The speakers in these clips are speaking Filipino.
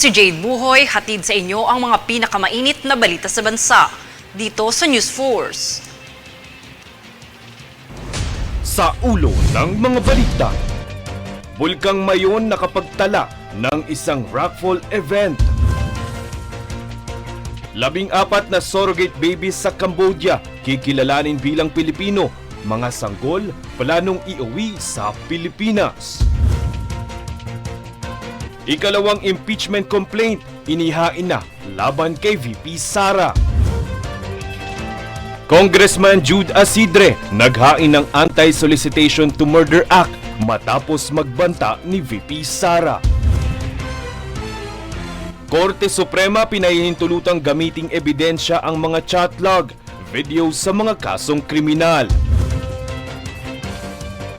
si Jade Buhoy, hatid sa inyo ang mga pinakamainit na balita sa bansa, dito sa News Force. Sa ulo ng mga balita, Bulkang Mayon nakapagtala ng isang rockfall event. 14 na surrogate babies sa Cambodia kikilalanin bilang Pilipino, mga sanggol planong iuwi sa Pilipinas. Ikalawang impeachment complaint inihain na laban kay VP Sara. Congressman Jude Asidre naghain ng Anti-Solicitation to Murder Act matapos magbanta ni VP Sara. Korte Suprema pinahihintulutang gamiting ebidensya ang mga chat log, video sa mga kasong kriminal.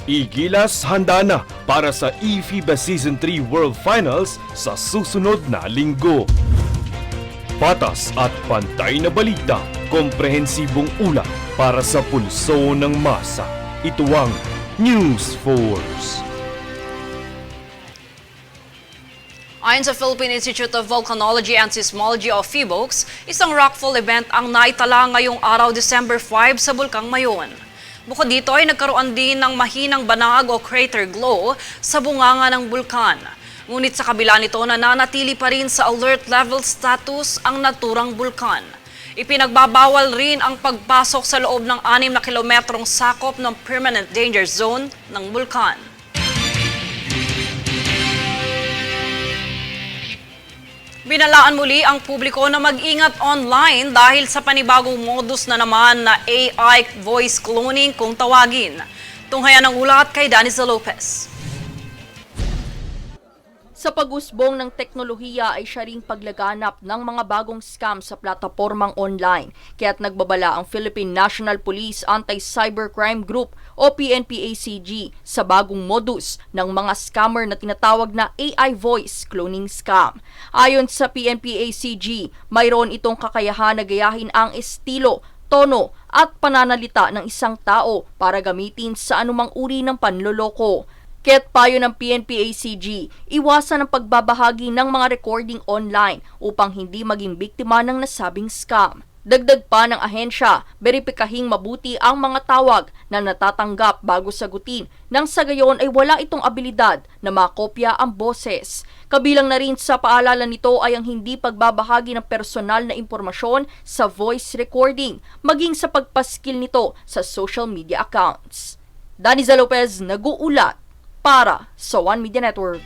Igilas handa na para sa eFIBA Season 3 World Finals sa susunod na linggo. Patas at pantay na balita, komprehensibong ulat para sa pulso ng masa. Ito ang News Force. Ayon sa Philippine Institute of Volcanology and Seismology of PHIVOLCS, isang rockfall event ang naitala ngayong araw December 5 sa Bulkang Mayon. Bukod dito ay nagkaroon din ng mahinang banag o crater glow sa bunganga ng bulkan. Ngunit sa kabila nito nananatili pa rin sa alert level status ang naturang bulkan. Ipinagbabawal rin ang pagpasok sa loob ng 6 na kilometrong sakop ng permanent danger zone ng bulkan. Binalaan muli ang publiko na mag-ingat online dahil sa panibagong modus na naman na AI voice cloning kung tawagin. Tunghayan ng ulat kay Daniza Lopez. Sa pag-usbong ng teknolohiya ay siya ring paglaganap ng mga bagong scam sa platapormang online. Kaya't nagbabala ang Philippine National Police Anti-Cybercrime Group o PNP-ACG sa bagong modus ng mga scammer na tinatawag na AI voice cloning scam. Ayon sa PNP-ACG, mayroon itong kakayahan na gayahin ang estilo, tono at pananalita ng isang tao para gamitin sa anumang uri ng panloloko. Kaya't payo ng PNP-ACG, iwasan ang pagbabahagi ng mga recording online upang hindi maging biktima ng nasabing scam. Dagdag pa ng ahensya, beripikahing mabuti ang mga tawag na natatanggap bago sagutin nang sa gayon ay wala itong abilidad na makopya ang boses. Kabilang na rin sa paalala nito ay ang hindi pagbabahagi ng personal na impormasyon sa voice recording, maging sa pagpaskil nito sa social media accounts. Daniza Lopez, nag-uulat para sa One Media Network.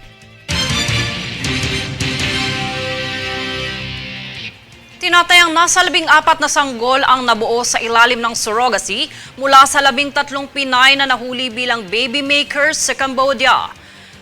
Tinatayang nasa 14 na sanggol ang nabuo sa ilalim ng surrogacy mula sa 13 Pinay na nahuli bilang baby makers sa Cambodia.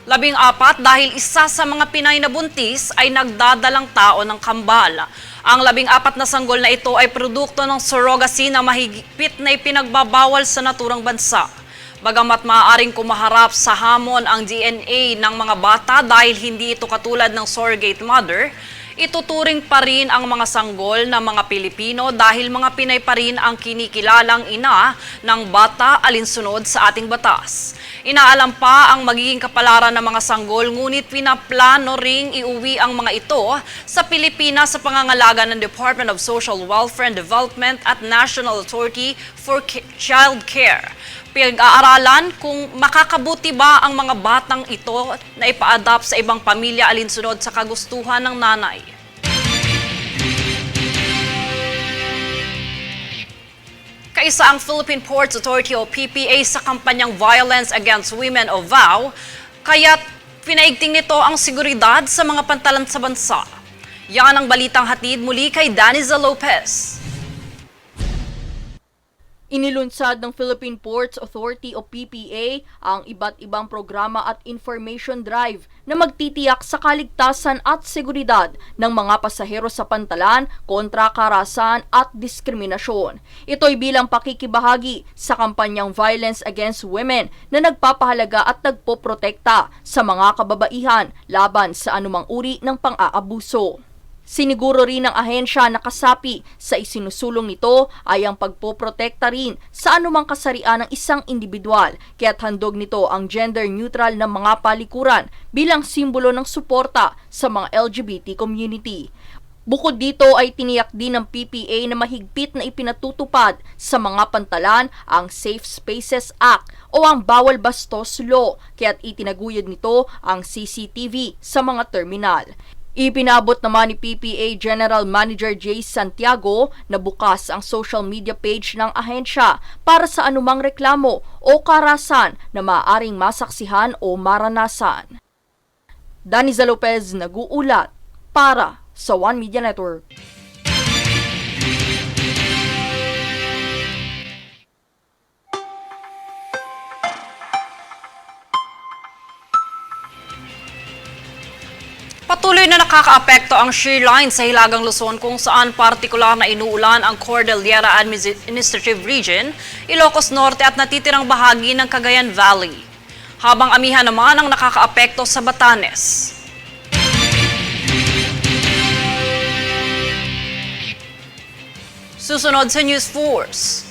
14 dahil isa sa mga Pinay na buntis ay nagdadalang tao ng kambal. Ang 14 na sanggol na ito ay produkto ng surrogacy na mahigpit na ipinagbabawal sa naturang bansa. Bagamat maaaring kumaharap sa hamon ang DNA ng mga bata dahil hindi ito katulad ng surrogate mother, ituturing pa rin ang mga sanggol na mga Pilipino dahil mga Pinay pa rin ang kinikilalang ina ng bata alinsunod sa ating batas. Inaalam pa ang magiging kapalaran ng mga sanggol ngunit pinaplano ring iuwi ang mga ito sa Pilipinas sa pangangalaga ng Department of Social Welfare and Development at National Authority for Child Care. Pinag-aaralan kung makakabuti ba ang mga batang ito na ipa-adopt sa ibang pamilya alinsunod sa kagustuhan ng nanay. Kaisa ang Philippine Ports Authority o PPA sa kampanyang Violence Against Women o VAW, kaya't pinaigting nito ang seguridad sa mga pantalan sa bansa. Yan ang balitang hatid muli kay Daniza Lopez. Inilunsad ng Philippine Ports Authority o PPA ang iba't ibang programa at information drive na magtitiyak sa kaligtasan at seguridad ng mga pasahero sa pantalan kontra karahasan at diskriminasyon. Ito'y bilang pakikibahagi sa kampanyang Violence Against Women na nagpapahalaga at nagpoprotekta sa mga kababaihan laban sa anumang uri ng pang-aabuso. Siniguro rin ng ahensya na kasapi sa isinusulong nito ay ang pagpoprotekta rin sa anumang kasarian ng isang individual, kaya't handog nito ang gender-neutral na mga palikuran bilang simbolo ng suporta sa mga LGBT community. Bukod dito ay tiniyak din ng PPA na mahigpit na ipinatutupad sa mga pantalan ang Safe Spaces Act o ang Bawal Bastos Law, kaya't itinaguyod nito ang CCTV sa mga terminal. Ipinabot naman ni PPA General Manager Jay Santiago na bukas ang social media page ng ahensya para sa anumang reklamo o karahasan na maaaring masaksihan o maranasan. Daniza Lopez nag-uulat para sa One Media Network. Patuloy na nakakaapekto ang shear line sa Hilagang Luzon kung saan partikular na inuulan ang Cordillera Administrative Region, Ilocos Norte at natitirang bahagi ng Cagayan Valley. Habang amihan naman ang nakakaapekto sa Batanes. Susunod sa News Force.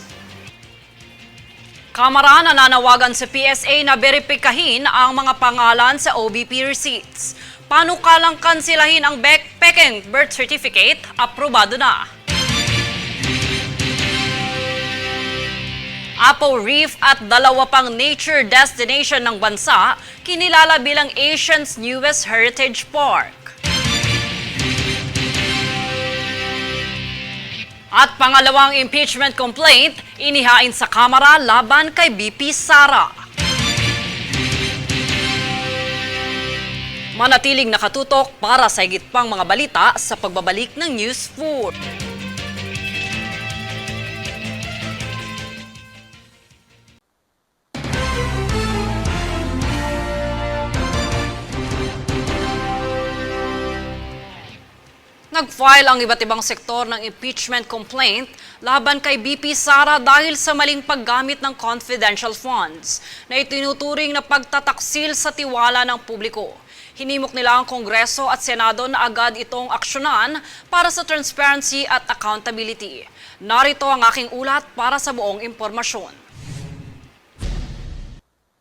Kamara nananawagan sa PSA na beripikahin ang mga pangalan sa OBP receipts. Panukalang kansilahin ang Peking birth certificate, aprobado na. Apo Reef at dalawa pang nature destination ng bansa, kinilala bilang Asia's newest heritage park. At pangalawang impeachment complaint, inihain sa Kamara laban kay BP Sara. Manatiling nakatutok para sa higit pang mga balita sa pagbabalik ng News 4. Nag-file ang iba't ibang sektor ng impeachment complaint laban kay BP Sara dahil sa maling paggamit ng confidential funds na itinuturing na pagtataksil sa tiwala ng publiko. Hinimok nila ang Kongreso at Senado na agad itong aksyonan para sa transparency at accountability. Narito ang aking ulat para sa buong impormasyon.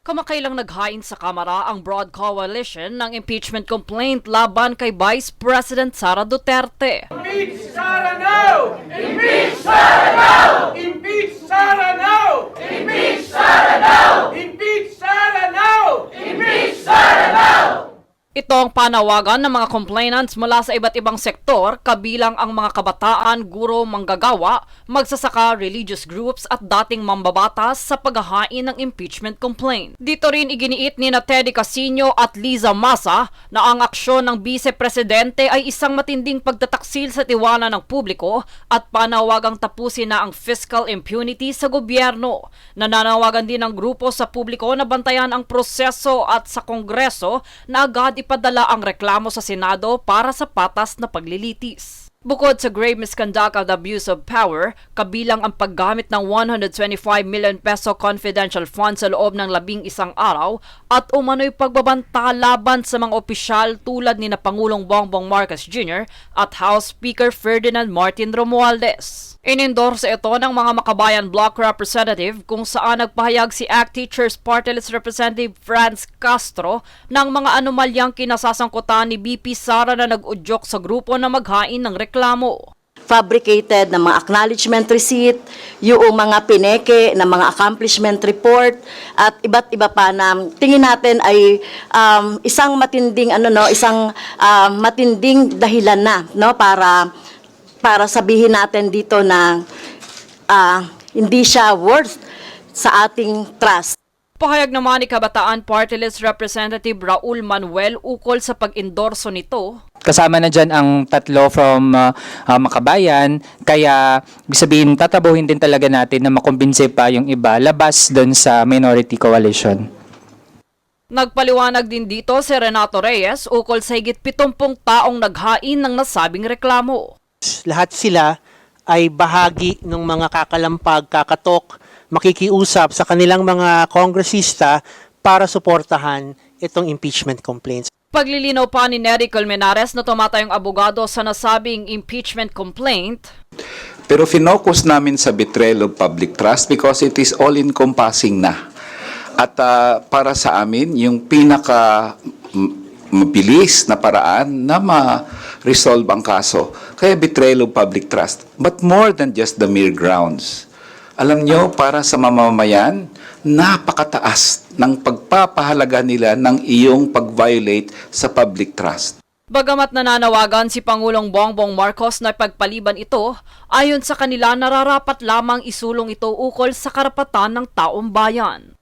Kamakailang naghain sa Kamara ang broad coalition ng impeachment complaint laban kay Vice President Sara Duterte. Impeach Sara now! Impeach Sara now! Impeach Sara now! Impeach Sara now! Impeach Sara now! Impeach Sara now! Ito ang panawagan ng mga complainants mula sa iba't ibang sektor, kabilang ang mga kabataan, guro, manggagawa, magsasaka, religious groups at dating mambabatas sa paghahain ng impeachment complaint. Dito rin iginiit ni Teddy Casino at Liza Masa na ang aksyon ng Vice-Presidente ay isang matinding pagtataksil sa tiwala ng publiko at panawagang tapusin na ang fiscal impunity sa gobyerno. Nananawagan din ng grupo sa publiko na bantayan ang proseso at sa Kongreso na agad ipadala ang reklamo sa Senado para sa patas na paglilitis. Bukod sa grave misconduct at abuse of power, kabilang ang paggamit ng 125 million peso confidential funds sa loob ng 11 araw at umano'y pagbabanta laban sa mga opisyal tulad ni na Pangulong Bongbong Marcos Jr. at House Speaker Ferdinand Martin Romualdez. Inendorse ito ng mga Makabayan Block Representative kung saan nagpahayag si ACT Teachers Party List Representative Franz Castro ng mga anomalyang kinasasangkutan ni BP Sara na nag-udyok sa grupo na maghain ng reklamo. Fabricated na mga acknowledgement receipt, yung mga pineke na mga accomplishment report at iba't iba pa na tingin natin ay isang matinding matinding dahilan na para sabihin natin dito na hindi siya worth sa ating trust. Pahayag naman ni Kabataan Party List Representative Raul Manuel ukol sa pag-endorso nito. Kasama na dyan ang tatlo from Makabayan, kaya ibig sabihin tatabuhin din talaga natin na makumbinse pa yung iba labas doon sa minority coalition. Nagpaliwanag din dito si Renato Reyes ukol sa higit 70 taong naghain ng nasabing reklamo. Lahat sila ay bahagi ng mga kakalampag, kakatok, makikiusap sa kanilang mga kongresista para suportahan itong impeachment complaints. Paglilinaw pa ni Nery Colmenares na tumatayong abogado sa nasabing impeachment complaint, pero finokus namin sa betrayal of public trust because it is all-encompassing na. At para sa amin, yung pinaka mabilis na paraan na ma-resolve ang kaso, kaya betrayal of public trust. But more than just the mere grounds. Alam nyo, para sa mamamayan, napakataas ng pagpapahalaga nila ng iyong pag-violate sa public trust. bagamat nananawagan si Pangulong Bongbong Marcos na pagpaliban ito, ayon sa kanila nararapat lamang isulong ito ukol sa karapatan ng taong bayan.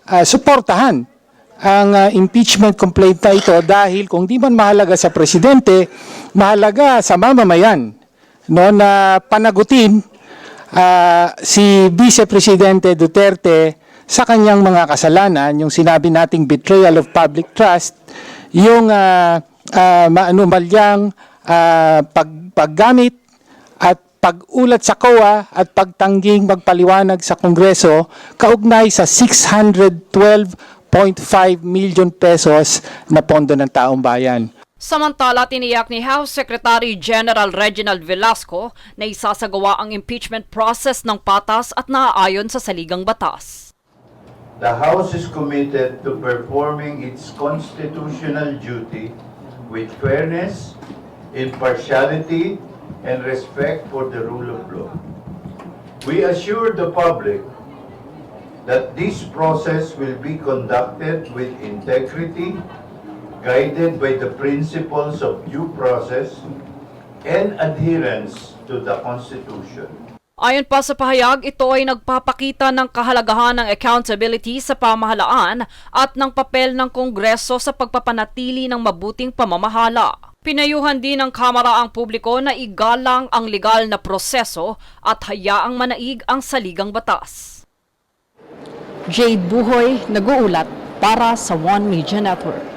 Suportahan ang impeachment complaint na ito dahil kung di man mahalaga sa presidente, mahalaga sa mamamayan, no, na panagutin si Vice Presidente Duterte sa kanyang mga kasalanan, yung sinabi nating betrayal of public trust, yung maanumalyang paggamit at pag-ulat sa COA at pagtangging magpaliwanag sa Kongreso kaugnay sa 612.5 million pesos na pondo ng taong bayan. Samantala, tiniyak ni House Secretary General Reginald Velasco na isasagawa ang impeachment process ng patas at naaayon sa saligang batas. The House is committed to performing its constitutional duty with fairness, impartiality, and respect for the rule of law. We assure the public that this process will be conducted with integrity, guided by the principles of due process and adherence to the Constitution. Ayon pa sa pahayag, ito ay nagpapakita ng kahalagahan ng accountability sa pamahalaan at ng papel ng Kongreso sa pagpapanatili ng mabuting pamamahala. Pinayuhan din ng Kamara ang publiko na igalang ang legal na proseso at hayaang manaig ang saligang batas. Jade Buhoy, nag-uulat para sa One Media Network.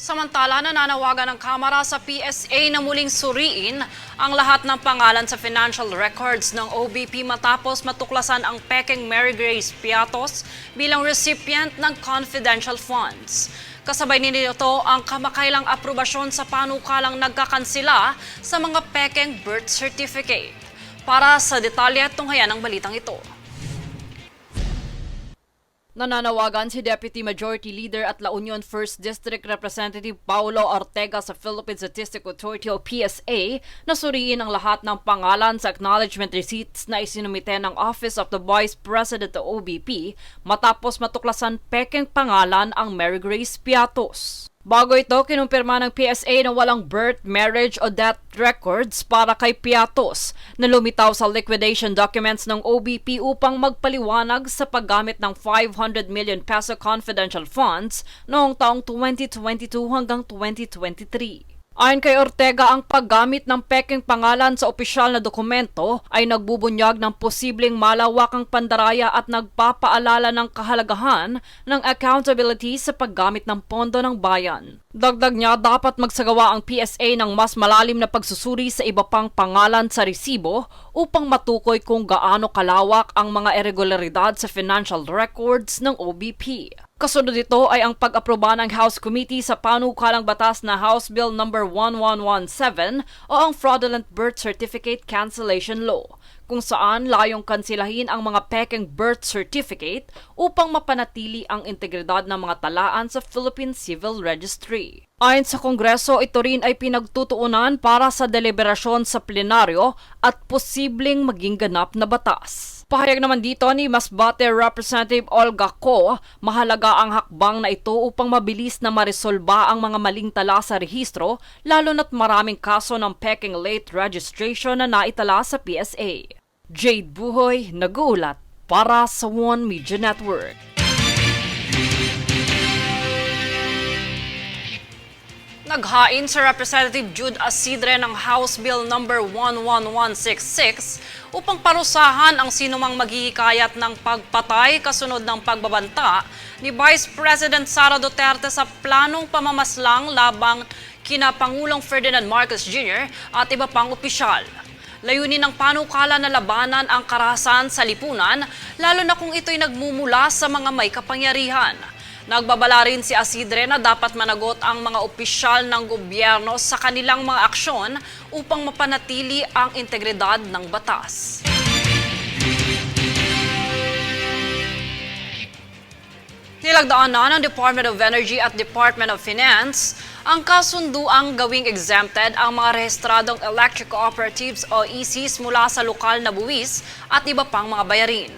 Samantala, nananawagan ng Kamara sa PSA na muling suriin ang lahat ng pangalan sa financial records ng OBP matapos matuklasan ang peking Mary Grace Piatos bilang recipient ng confidential funds. Kasabay nito ang kamakailang aprobasyon sa panukalang nagkakansila sa mga peking birth certificate. Para sa detalye, tunghayan ang balitang ito. Nananawagan si Deputy Majority Leader at La Union 1st District Representative Paulo Ortega sa Philippine Statistical Authority o PSA na suriin ang lahat ng pangalan sa acknowledgement receipts na isinumite ng Office of the Vice President o OBP matapos matuklasan peking pangalan ang Mary Grace Piatos. Bago ito, kinumpirma ng PSA na walang birth, marriage o death records para kay Piatos na lumitaw sa liquidation documents ng OBP upang magpaliwanag sa paggamit ng 500 million peso confidential funds noong taong 2022 hanggang 2023. Ayon kay Ortega, ang paggamit ng peking pangalan sa opisyal na dokumento ay nagbubunyag ng posibleng malawakang pandaraya at nagpapaalala ng kahalagahan ng accountability sa paggamit ng pondo ng bayan. Dagdag niya, dapat magsagawa ang PSA ng mas malalim na pagsusuri sa iba pang pangalan sa resibo upang matukoy kung gaano kalawak ang mga irregularidad sa financial records ng OBP. Kasunod dito ay ang pag-aproba ng House Committee sa panukalang batas na House Bill No. 1117 o ang Fraudulent Birth Certificate Cancellation Law, kung saan layong kansilahin ang mga peking birth certificate upang mapanatili ang integridad ng mga talaan sa Philippine Civil Registry. Ayon sa Kongreso, ito rin ay pinagtutuunan para sa deliberasyon sa plenaryo at posibleng maging ganap na batas. Pahayag naman dito ni Masbate Representative Olga Ko, mahalaga ang hakbang na ito upang mabilis na maresolba ang mga maling tala sa rehistro, lalo na't maraming kaso ng peking late registration na naitala sa PSA. Jade Buhoy, nag-uulat para sa One Media Network. Naghain si Representative Jude Asidre ng House Bill No. 11166 upang parusahan ang sinumang maghihikayat ng pagpatay kasunod ng pagbabanta ni Vice President Sara Duterte sa planong pamamaslang labang kina Pangulong Ferdinand Marcos Jr. at iba pang opisyal. Layunin ng panukala na labanan ang karahasan sa lipunan, lalo na kung ito'y nagmumula sa mga may kapangyarihan. Nagbabala rin si Asidre na dapat managot ang mga opisyal ng gobyerno sa kanilang mga aksyon upang mapanatili ang integridad ng batas. Nilagdaan na ng Department of Energy at Department of Finance ang kasunduang gawing exempted ang mga rehistradong electric cooperatives o ECs mula sa lokal na buwis at iba pang mga bayarin.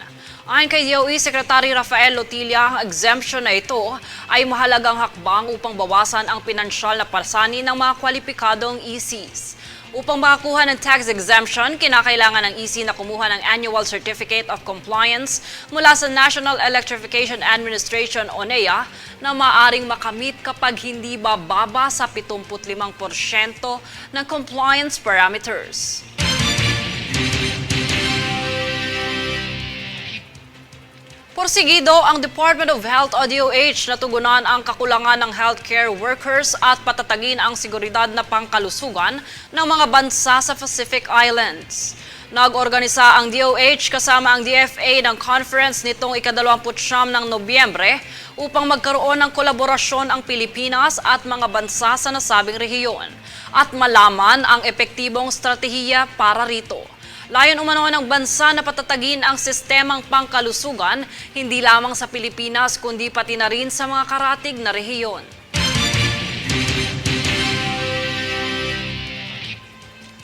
Ayon kay DOE Secretary Rafael Lotilla, ang exemption na ito ay mahalagang hakbang upang bawasan ang pinansyal na pasanin ng mga kwalipikadong ECs. Upang makakuha ng tax exemption, kinakailangan ng EC na kumuha ng Annual Certificate of Compliance mula sa National Electrification Administration o NEA na maaring makamit kapag hindi bababa sa 75% ng compliance parameters. Porsigido ang Department of Health o DOH na tugunan ang kakulangan ng healthcare workers at patatagin ang seguridad na pangkalusugan ng mga bansa sa Pacific Islands. Nag-organisa ang DOH kasama ang DFA ng conference nitong ika-29 ng Nobyembre upang magkaroon ng kolaborasyon ang Pilipinas at mga bansa sa nasabing rehiyon at malaman ang epektibong stratehiya para rito. Layon umano ng bansa na patatagin ang sistemang pangkalusugan hindi lamang sa Pilipinas kundi pati na rin sa mga karatig na rehiyon.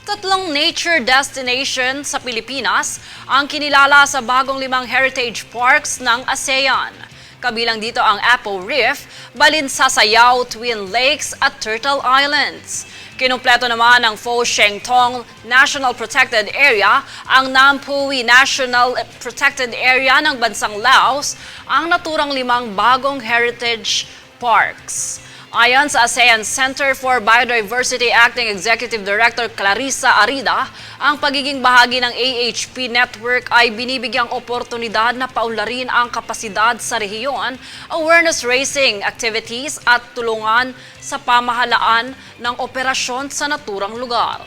Tatlong nature destination sa Pilipinas ang kinilala sa bagong 5 heritage parks ng ASEAN. Kabilang dito ang Apo Reef, Balinsasayao Twin Lakes at Turtle Islands. Kinumpleto naman ng Pho Sheng Tong National Protected Area, ang Nam Pui National Protected Area ng bansang Laos, ang naturang 5 bagong heritage parks. Ayon sa ASEAN Center for Biodiversity Acting Executive Director Clarissa Arida, ang pagiging bahagi ng AHP Network ay binibigyang oportunidad na paunlarin ang kapasidad sa rehiyon, awareness raising activities at tulungan sa pamahalaan ng operasyon sa naturang lugar.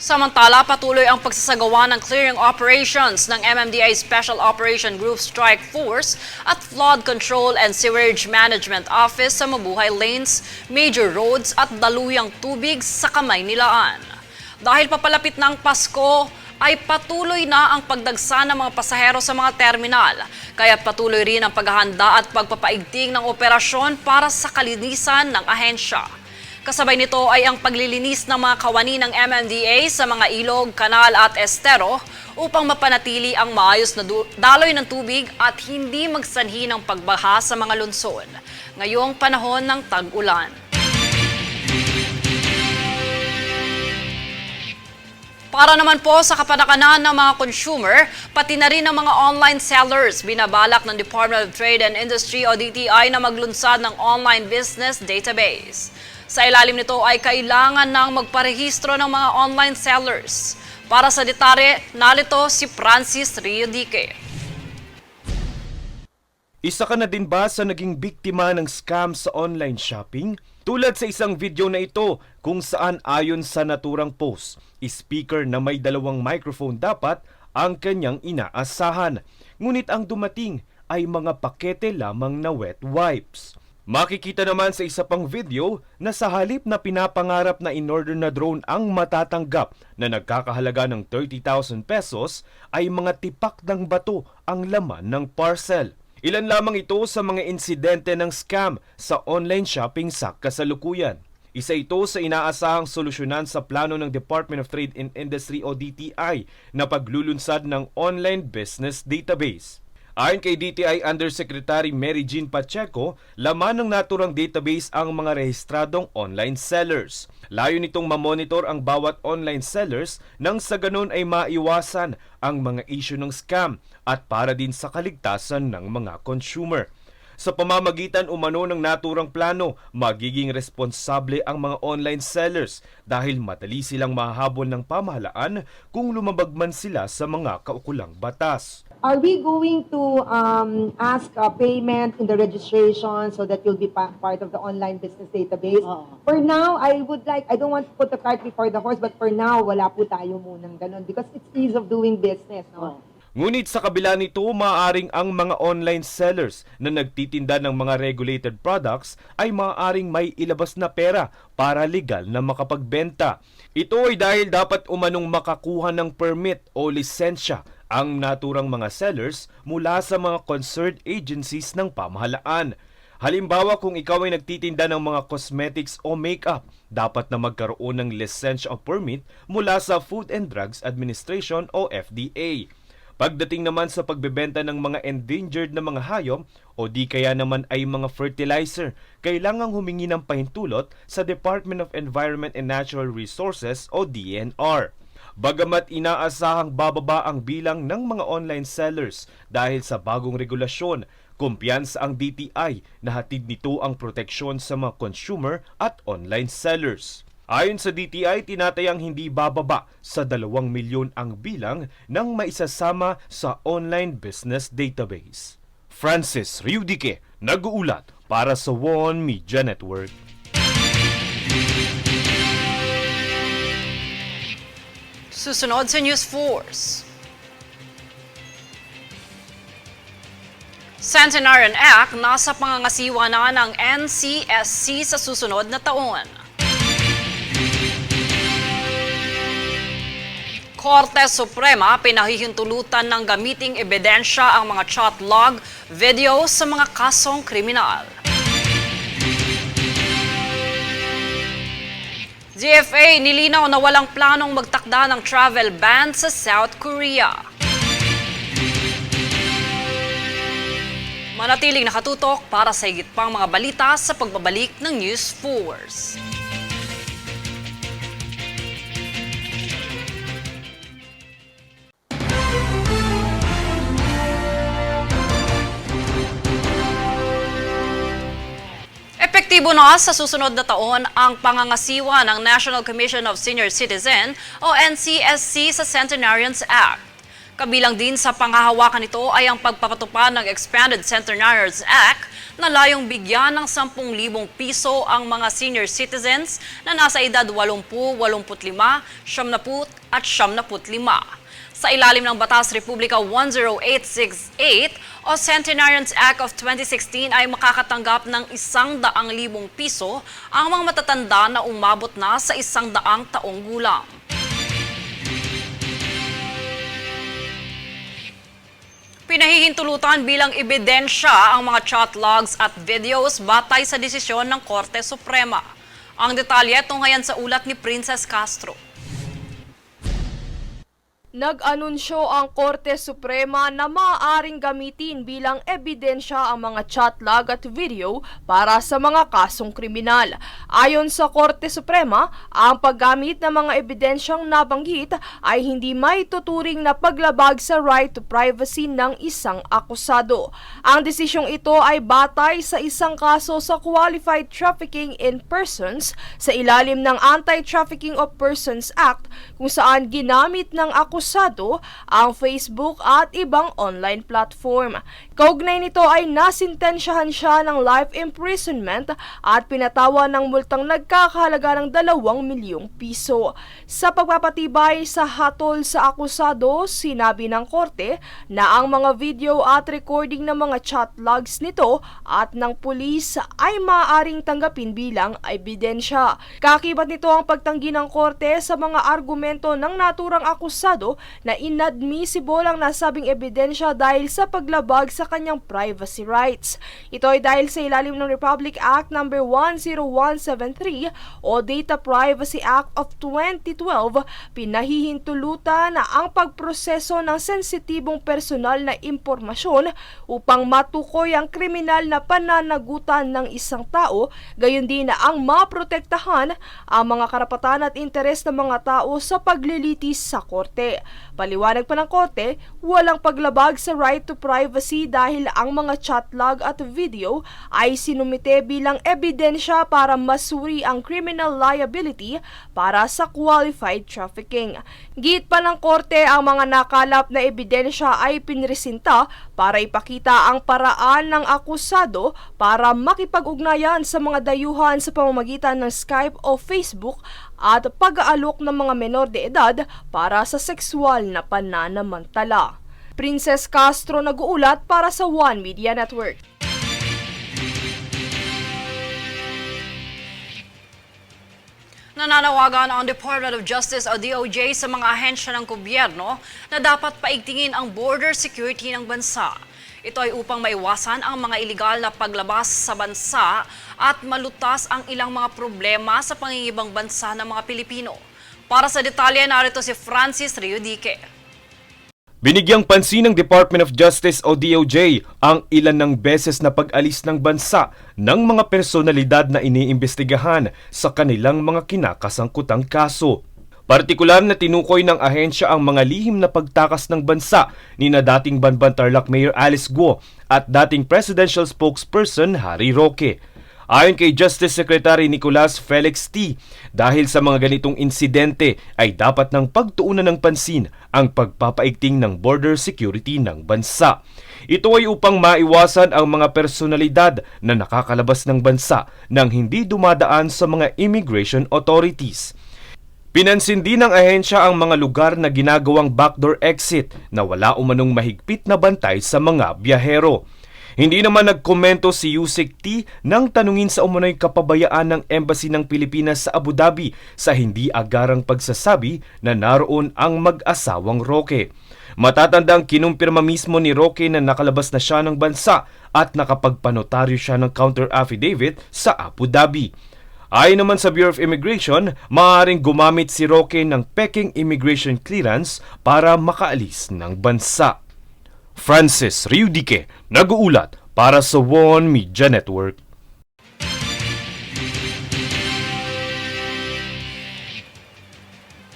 Samantala, patuloy ang pagsasagawa ng clearing operations ng MMDA Special Operation Group Strike Force at Flood Control and Sewerage Management Office sa Mabuhay Lanes, major roads at daluyang tubig sa Kamaynilaan. Dahil papalapit ng Pasko, ay patuloy na ang pagdagsa ng mga pasahero sa mga terminal. Kaya patuloy rin ang paghahanda at pagpapaigting ng operasyon para sa kalinisan ng ahensya. Kasabay nito ay ang paglilinis ng mga kawani ng MMDA sa mga ilog, kanal at estero upang mapanatili ang maayos na daloy ng tubig at hindi magsanhi ng pagbaha sa mga lungsod ngayong panahon ng tag-ulan. Para naman po sa kapanakanaan ng mga consumer, pati na rin ng mga online sellers, binabalak ng Department of Trade and Industry o DTI na maglunsad ng online business database. Sa ilalim nito ay kailangan ng magparehistro ng mga online sellers. Para sa detalye, narito si Francis Riodique. Isa ka na din ba sa naging biktima ng scam sa online shopping? Tulad sa isang video na ito kung saan ayon sa naturang post, speaker na may 2 microphone dapat ang kanyang inaasahan. Ngunit ang dumating ay mga pakete lamang na wet wipes. Makikita naman sa isa pang video na sa halip na pinapangarap na in-order na drone ang matatanggap na nagkakahalaga ng 30,000 pesos ay mga tipak ng bato ang laman ng parcel. Ilan lamang ito sa mga insidente ng scam sa online shopping sa kasalukuyan. Isa ito sa inaasahang solusyonan sa plano ng Department of Trade and Industry o DTI na paglulunsad ng online business database. Ayon kay DTI Undersecretary Mary Jean Pacheco, laman ng naturang database ang mga rehistradong online sellers. Layo nitong mamonitor ang bawat online sellers nang sa ganun ay maiwasan ang mga issue ng scam at para din sa kaligtasan ng mga consumer. Sa pamamagitan umano ng naturang plano, magiging responsable ang mga online sellers dahil madali silang mahahabol ng pamahalaan kung lumabag man sila sa mga kaukulang batas. Are we going to ask payment in the registration so that you'll be part of the online business database? For now, I don't want to put the cart before the horse, but for now, wala po tayo munang ganun because it's ease of doing business. No? Ngunit sa kabila nito, maaaring ang mga online sellers na nagtitinda ng mga regulated products ay maaaring may ilabas na pera para legal na makapagbenta. Ito ay dahil dapat umanong makakuha ng permit o lisensya ang naturang mga sellers mula sa mga concerned agencies ng pamahalaan. Halimbawa, kung ikaw ay nagtitinda ng mga cosmetics o makeup, dapat na magkaroon ng lisensya o permit mula sa Food and Drugs Administration o FDA. Pagdating naman sa pagbebenta ng mga endangered na mga hayop o di kaya naman ay mga fertilizer, kailangang humingi ng pahintulot sa Department of Environment and Natural Resources o DNR. Bagamat inaasahang bababa ang bilang ng mga online sellers dahil sa bagong regulasyon, kumpiyansa ang DTI na hatid nito ang proteksyon sa mga consumer at online sellers. Ayon sa DTI, tinatayang hindi bababa sa 2 milyon ang bilang ng maisasama sa online business database. Francis Riudique, nag-uulat para sa One Media Network. Susunod sa News Force. Centenarian Act nasa pangangasiwa na ng NCSC sa susunod na taon. Korte Suprema pinahihintulutan ng gamiting ebidensya ang mga chat log, video sa mga kasong kriminal. DFA nilinaw na walang planong magtakda ng travel ban sa South Korea. Manatiling nakatutok para sa higit pang mga balita sa pagbabalik ng News Force. Epektibo na sa susunod na taon ang pangangasiwa ng National Commission of Senior Citizen o NCSC sa Centenarians Act. Kabilang din sa panghahawakan nito ay ang pagpapatupad ng Expanded Centenarians Act na layong bigyan ng 10,000 piso ang mga senior citizens na nasa edad 80, 85, 70 at 75. Sa ilalim ng Batas Republika 10868 o Centenarians Act of 2016 ay makakatanggap ng 100,000 piso ang mga matatanda na umabot na sa 100 taong gulang. Pinahihintulutan bilang ebidensya ang mga chat logs at videos batay sa desisyon ng Korte Suprema. Ang detalye tunghayan sa ulat ni Princess Castro. Nag-anunsyo ang Korte Suprema na maaaring gamitin bilang ebidensya ang mga chat log at video para sa mga kasong kriminal. Ayon sa Korte Suprema, ang paggamit ng mga ebidensyang nabanggit ay hindi maituturing na paglabag sa right to privacy ng isang akusado. Ang desisyong ito ay batay sa isang kaso sa Qualified Trafficking in Persons sa ilalim ng Anti-Trafficking of Persons Act kung saan ginamit ng akusado ang Facebook at ibang online platform. Kaugnay nito ay nasintensyahan siya ng life imprisonment at pinatawan ng multang nagkakahalaga ng 2 milyong piso. Sa pagpapatibay sa hatol sa akusado, sinabi ng korte na ang mga video at recording ng mga chat logs nito at ng pulis ay maaaring tanggapin bilang ebidensya. Kakibat nito ang pagtanggi ng korte sa mga argumento ng naturang akusado na inadmissible ang nasabing ebidensya dahil sa paglabag sa kanyang privacy rights. Ito ay dahil sa ilalim ng Republic Act No. 10173 o Data Privacy Act of 2012, pinahihintulutan na ang pagproseso ng sensitibong personal na impormasyon upang matukoy ang kriminal na pananagutan ng isang tao, gayon din na ang maprotektahan ang mga karapatan at interes ng mga tao sa paglilitis sa korte. Paliwanag pa ng korte, walang paglabag sa right to privacy dahil ang mga chat log at video ay sinumite bilang ebidensya para masuri ang criminal liability para sa qualified trafficking. Giit pa ng korte, ang mga nakalap na ebidensya ay pinresinta para ipakita ang paraan ng akusado para makipag-ugnayan sa mga dayuhan sa pamamagitan ng Skype o Facebook at pag-aalok ng mga menor de edad para sa sexual na pananamantala. Princess Castro nag-uulat para sa One Media Network. Nananawagan ang Department of Justice o DOJ sa mga ahensya ng gobyerno na dapat paigtingin ang border security ng bansa. Ito ay upang maiwasan ang mga iligal na paglabas sa bansa at malutas ang ilang mga problema sa pangingibang bansa ng mga Pilipino. Para sa detalye, narito si Francis Riudique. Binigyang pansin ng Department of Justice o DOJ ang ilan ng beses na pag-alis ng bansa ng mga personalidad na iniimbestigahan sa kanilang mga kinakasangkutang kaso. Partikular na tinukoy ng ahensya ang mga lihim na pagtakas ng bansa ni na dating Banban Tarlac Mayor Alice Guo at dating Presidential Spokesperson Harry Roque. Ayon kay Justice Secretary Nicolas Felix T., dahil sa mga ganitong insidente ay dapat ng pagtuunan ng pansin ang pagpapaigting ng border security ng bansa. Ito ay upang maiwasan ang mga personalidad na nakakalabas ng bansa nang hindi dumadaan sa mga immigration authorities. Pinansin din ng ahensya ang mga lugar na ginagawang backdoor exit na wala umanong mahigpit na bantay sa mga biyahero. Hindi naman nagkomento si Yusek T nang tanungin sa umano'y kapabayaan ng Embassy ng Pilipinas sa Abu Dhabi sa hindi agarang pagsasabi na naroon ang mag-asawang Roque. Matatandang kinumpirma mismo ni Roque na nakalabas na siya ng bansa at nakapagpanotaryo siya ng counter affidavit sa Abu Dhabi. Ayon naman sa Bureau of Immigration, maaaring gumamit si Roque ng peking immigration clearance para makaalis ng bansa. Francis Riudique, nag-uulat para sa One Media Network.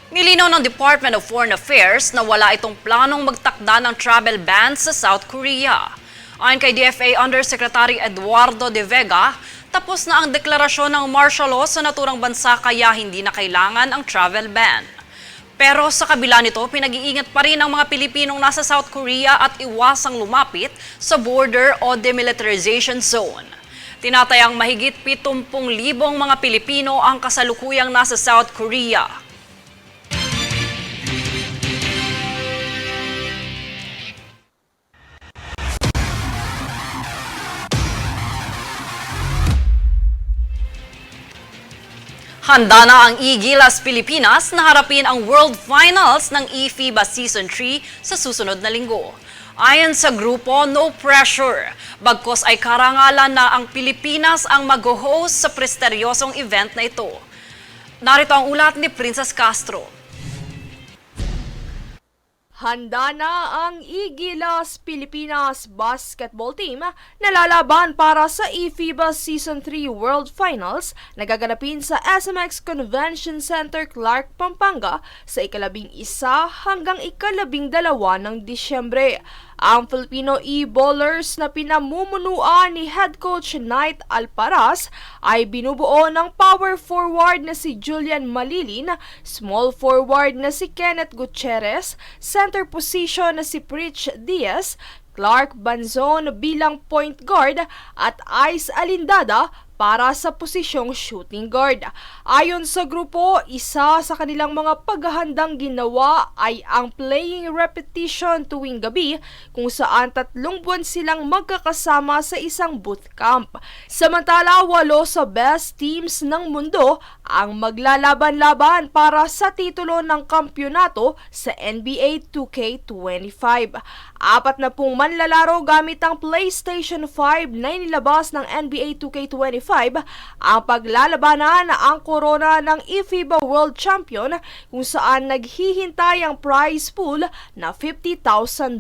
Nilinaw ng Department of Foreign Affairs na wala itong planong magtakda ng travel ban sa South Korea. Ayon kay DFA Undersecretary Eduardo De Vega, tapos na ang deklarasyon ng martial law sa naturang bansa kaya hindi na kailangan ang travel ban. Pero sa kabila nito, pinag-iingat pa rin ang mga Pilipinong nasa South Korea at iwasang lumapit sa border o demilitarization zone. Tinatayang mahigit 70,000 mga Pilipino ang kasalukuyang nasa South Korea. Handa na ang E-Gilas Pilipinas na harapin ang World Finals ng eFIBA Season 3 sa susunod na linggo. Ayon sa grupo, no pressure. Bagkos ay karangalan na ang Pilipinas ang mag-host sa presteryosong event na ito. Narito ang ulat ni Princess Castro. Handa na ang E-Gilas Pilipinas basketball team na lalaban para sa eFIBA Season 3 World Finals na gaganapin sa SMX Convention Center, Clark, Pampanga sa ika-11 hanggang ika-12 ng Disyembre. Ang Filipino E-Ballers na pinamumunuan ni head coach Knight Alparaz ay binubuo ng power forward na si Julian Malilin, small forward na si Kenneth Gutierrez, center position na si Pritch Diaz, Clark Banzon bilang point guard at Ice Alindada para sa posisyong shooting guard. Ayon sa grupo, isa sa kanilang mga paghahandang ginawa ay ang playing repetition tuwing gabi kung saan 3 buwan silang magkakasama sa isang bootcamp. Samantala, 8 sa best teams ng mundo ang maglalaban-laban para sa titulo ng kampyonato sa NBA 2K25. 40 manlalaro gamit ang PlayStation 5 na inilabas ng NBA 2K25 ang paglalabanan ang korona ng eFIBA World Champion kung saan naghihintay ang prize pool na $50,000.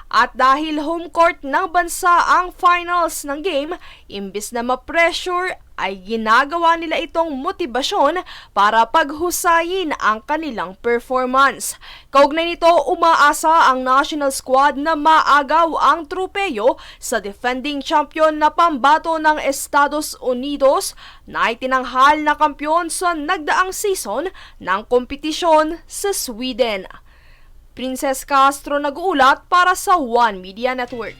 At dahil home court ng bansa ang finals ng game, imbis na ma-pressure ay ginagawa nila itong motibasyon para paghusayin ang kanilang performance. Kaugnay nito, umaasa ang national squad na maagaw ang tropeyo sa defending champion na pambato ng Estados Unidos na itinanghal na kampiyon sa nagdaang season ng kompetisyon sa Sweden. Princess Castro nag-uulat para sa One Media Network.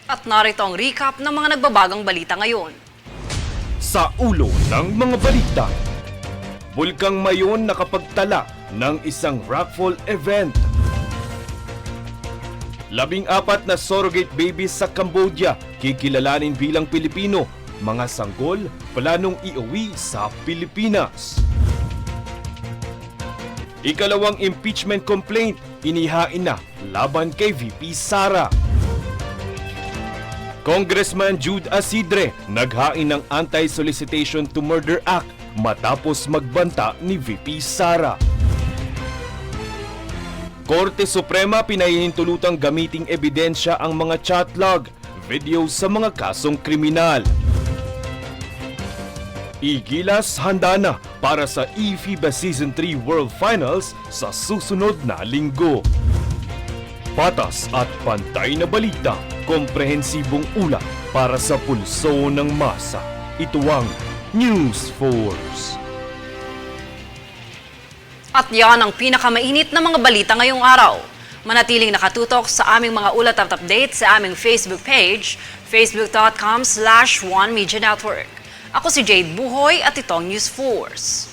At narito ang recap ng mga nagbabagang balita ngayon. Sa ulo ng mga balita, Bulkang Mayon nakapagtala ng isang rockfall event. 14 na surrogate babies sa Cambodia kikilalanin bilang Pilipino. Mga sanggol planong iuwi sa Pilipinas. Ikalawang impeachment complaint inihain na laban kay VP Sara. Congressman Jude Asidre naghain ng Anti-Solicitation to Murder Act matapos magbanta ni VP Sara. Korte Suprema pinahihintulutang gamiting ebidensya ang mga chat log, video sa mga kasong kriminal. Igilas handa na para sa eFIBA Season 3 World Finals sa susunod na linggo. Patas at pantay na balita, komprehensibong ulat para sa pulso ng masa. Ito ang News Force. At yan ang pinakamainit na mga balita ngayong araw. Manatiling nakatutok sa aming mga ulat at update sa aming Facebook page, facebook.com/OneMediaNetwork. Ako si Jade Buhoy at itong News Force.